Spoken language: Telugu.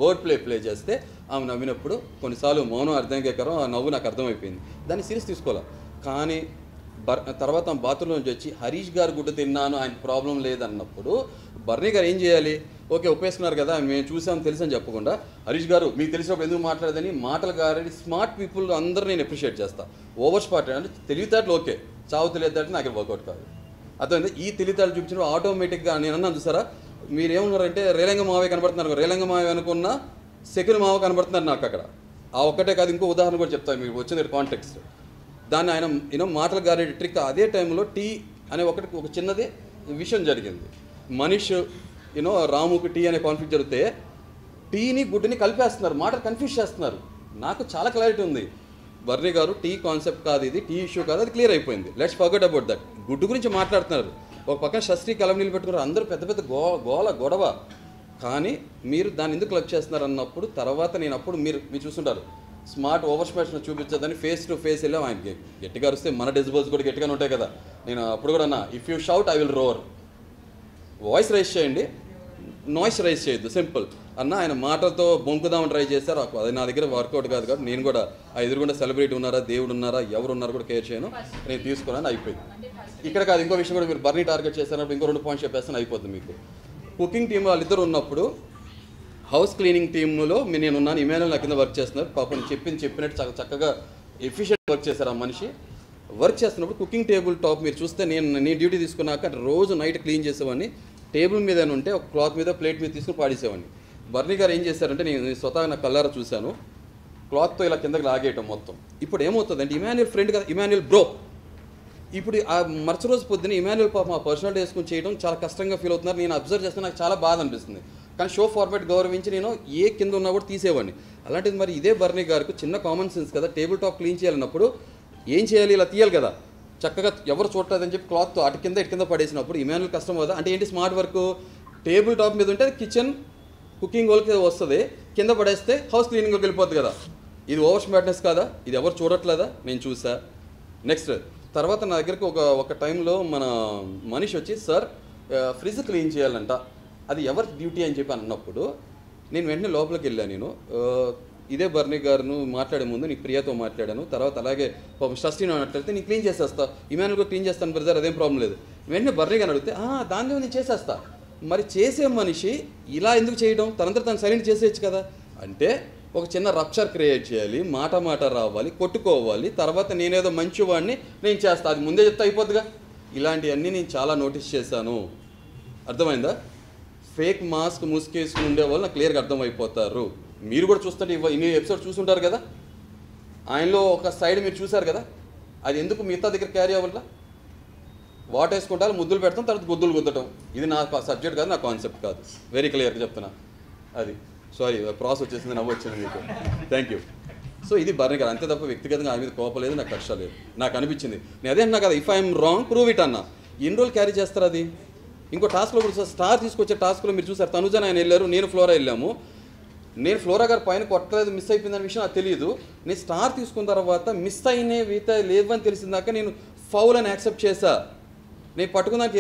వర్డ్ ప్లే చేస్తే ఆమె నవ్వినప్పుడు కొన్నిసార్లు మౌనం అర్థంకేకరం, ఆ నవ్వు నాకు అర్థమైపోయింది. దాన్ని సీరియస్ తీసుకోవాలి. కానీ తర్వాత బాత్రూంలో నుంచి వచ్చి హరీష్ గారు గుడ్డు తిన్నాను, ఆయన ప్రాబ్లం లేదన్నప్పుడు బర్నీ గారు ఏం చేయాలి? ఓకే, ఒప్పేసుకున్నారు కదా, మేము చూసాం తెలుసు అని చెప్పకుండా హరీష్ గారు మీకు తెలిసినప్పుడు ఎందుకు మాట్లాడదని మాటలు గారని స్మార్ట్ పీపుల్ అందరూ నేను అప్రిషియేట్ చేస్తాను. ఓవర్ స్మార్ట్ అంటే తెలివితేటలు ఓకే, చావు తెలియదాటలు నాకు వర్కౌట్ కాదు. అర్థమైంది? ఈ తెలివితేటలు చూపించిన ఆటోమేటిక్గా నేను అన్నాను చూసారా, మీరేమన్నారంటే రేలంగ మావే కనబడుతున్నారు, రేలంగ మావే అనుకున్న సెకండ్ మావ కనబడుతున్నారు నాకు అక్కడ. ఆ ఒక్కటే కాదు, ఇంకో ఉదాహరణ కూడా చెప్తాను మీకు వచ్చింది కాంటెక్స్ట్. దాన్ని ఆయన మాటలు గారే ట్రిక్. అదే టైంలో టీ అనే ఒక చిన్నది విషయం జరిగింది. మనీష్ రాముకి టీ అనే కాన్ఫ్లిక్ట్ జరిగితే టీని గుడ్డుని కలిపేస్తున్నారు, మాటలు కన్ఫ్యూజ్ చేస్తున్నారు. నాకు చాలా క్లారిటీ ఉంది, బర్నీ గారు టీ కాన్సెప్ట్ కాదు, ఇది టీ ఇష్యూ కాదు, అది క్లియర్ అయిపోయింది. Let's forget about that. గుడ్డు గురించి మాట్లాడుతున్నారు, ఒక పక్కన షష్ఠీ కలం నీళ్ళు పెట్టుకున్నారు, అందరూ పెద్ద పెద్ద గొడవ. కానీ మీరు దాన్ని ఎందుకు క్లబ్ చేస్తున్నారు అన్నప్పుడు తర్వాత నేను అప్పుడు మీరు చూస్తుంటారు స్మార్ట్ ఓవర్ స్మార్ట్స్ని చూపించదని ఫేస్ టు ఫేస్ వెళ్ళాం. ఆయన గట్టిగా వస్తే మన డెసిబల్స్ కూడా గట్టిగానే ఉంటాయి కదా. నేను అప్పుడు కూడా అన్నా, if you shout I will roar. Voice raise చేయండి, నాయిస్ రైజ్ చేయొద్దు, సింపుల్ అన్న. ఆయన మాటలతో బొంకుదామని ట్రై చేశారు, అది నా దగ్గర వర్కౌట్ కాదు. కాబట్టి నేను కూడా ఆ ఎదురుగుండా సెలబ్రిటీ ఉన్నారా, దేవుడు ఉన్నారా, ఎవరు ఉన్నారో కూడా కేర్ చేయను, నేను తీసుకున్నాను, అయిపోయింది. ఇక్కడ కాదు, ఇంకో విషయం కూడా, మీరు బర్నీ టార్గెట్ చేశారన్నప్పుడు ఇంకో 2 పాయింట్స్ చెప్పేస్తాను, అయిపోతుంది మీకు. కుకింగ్ టీమ్ వాళ్ళిద్దరు ఉన్నప్పుడు హౌస్ క్లీనింగ్ టీంలో నేను ఉన్నాను, ఇమాన్యుల్ నా కింద వర్క్ చేస్తున్నారు. పాపం చెప్పినట్టు చక్కగా ఎఫిషియెంట్ వర్క్ చేశారు ఆ మనిషి. వర్క్ చేస్తున్నప్పుడు కుకింగ్ టేబుల్ టాప్ మీరు చూస్తే నేను డ్యూటీ తీసుకున్నాక రోజు నైట్ క్లీన్ చేసేవాడిని. టేబుల్ మీద ఉంటే ఒక క్లాత్ మీద ప్లేట్ మీద తీసుకుని పాడేసేవాడిని. బర్నీ గారు ఏం చేశారంటే, నేను స్వతహా నా కళ్ళారా చూశాను, క్లాత్తో ఇలా కిందకి లాగేయటం మొత్తం. ఇప్పుడు ఏమవుతుందంటే, ఇమాన్యుల్ ఫ్రెండ్ కదా, ఇమాన్యుల్ బ్రో. ఇప్పుడు ఆ మరుస రోజు పొద్దున్న ఇమాన్యుల్ పాపం ఆ పర్సనాలిటీ వేసుకుని చేయడం చాలా కష్టంగా ఫీల్ అవుతున్నారు. నేను అబ్జర్వ్ చేస్తే నాకు చాలా బాధ అనిపిస్తుంది. కానీ షో ఫార్మాట్ గౌరవించి నేను ఏ కింద ఉన్నా కూడా తీసేవాడిని. అలాంటిది మరి ఇదే బర్నీ గారికి చిన్న కామన్ సెన్స్ కదా, టేబుల్ టాప్ క్లీన్ చేయాలన్నప్పుడు ఏం చేయాలి, ఇలా తీయాలి కదా, చక్కగా ఎవరు చూడలేదని చెప్పి క్లాత్తో అటు కింద పడేసినప్పుడు ఇమాన్యుల్ కష్టం కదా. అంటే ఏంటి స్మార్ట్ వర్క్, టేబుల్ టాప్ మీద ఉంటే కిచెన్ కుకింగ్ వాళ్ళకి వస్తుంది, కింద పడేస్తే హౌస్ క్లీనింగ్కి వెళ్ళిపోద్ది కదా. ఇది ఓవర్ స్మార్ట్నెస్ కాదా? ఇది ఎవరు చూడట్లేదా? నేను చూసా. నెక్స్ట్ తర్వాత నా దగ్గరికి ఒక టైంలో మన మనిషి వచ్చి, సార్ ఫ్రిడ్జ్ క్లీన్ చేయాలంట, అది ఎవరి డ్యూటీ అని చెప్పి అన్నప్పుడు నేను వెంటనే లోపలికి వెళ్ళాను. నేను ఇదే బర్నీ గారును మాట్లాడే ముందు నీకు ప్రియాతో మాట్లాడాను, తర్వాత అలాగే షష్ఠీని అన్నట్లయితే నేను క్లీన్ చేసేస్తా, ఇమాన్యుల్ కూడా క్లీన్ చేస్తాను బ్రదర్, అదేం ప్రాబ్లం లేదు. వెంటనే బర్నీ గారిని అడిగితే దానిలో నేను చేసేస్తా. మరి చేసే మనిషి ఇలా ఎందుకు చేయడం, తనంతా తను సైలెంట్ చేసేయచ్చు కదా. అంటే ఒక చిన్న రప్చర్ క్రియేట్ చేయాలి, మాట రావాలి, కొట్టుకోవాలి, తర్వాత నేనేదో మంచివాడిని నేను చేస్తా, అది ముందే చెప్తే అయిపోద్దిగా. ఇలాంటివన్నీ నేను చాలా నోటీస్ చేశాను. అర్థమైందా? ఫేక్ మాస్క్ ముసుకేసుకుని ఉండేవాళ్ళు నాకు క్లియర్గా అర్థమైపోతారు. మీరు కూడా చూస్తుంటే ఇన్ని ఎపిసోడ్ చూసుంటారు కదా, ఆయనలో ఒక సైడ్ మీరు చూశారు కదా, అది ఎందుకు మిగతా దగ్గర క్యారీ అవ్వాలా? వాటర్ వేసుకుంటారు, ముద్దులు పెడతాం, తర్వాత గుద్దులు గుద్దటం. ఇది నా సబ్జెక్ట్ కాదు, నా కాన్సెప్ట్ కాదు, వెరీ క్లియర్గా చెప్తున్నా. అది సారీ ప్రాసెస్ వచ్చేసింది, నవ్వు వచ్చింది మీకు, థ్యాంక్ యూ. సో ఇది బర్నీ గారు, అంతే తప్ప వ్యక్తిగతంగా ఆయన మీద కోపం లేదు, నాకు కష్టం లేదు. నాకు అనిపించింది, నేను అదే అన్నా కదా, if I'm wrong prove it అన్నా. ఎన్ని రోజులు క్యారీ చేస్తారు అది? ఇంకో టాస్క్లో కూడా స్టార్ తీసుకొచ్చే టాస్క్లో మీరు చూసారు, తనుజన్ ఆయన వెళ్ళారు, నేను ఫ్లోరా వెళ్ళాము. నేను ఫ్లోరా గారు పైన కొట్టలేదు, మిస్ అయిపోయిందనే విషయం నాకు తెలియదు. నేను స్టార్ తీసుకున్న తర్వాత మిస్ అయినే లేవని తెలిసిందాక నేను ఫౌల్ అని యాక్సెప్ట్ చేశా. నేను పట్టుకున్నాక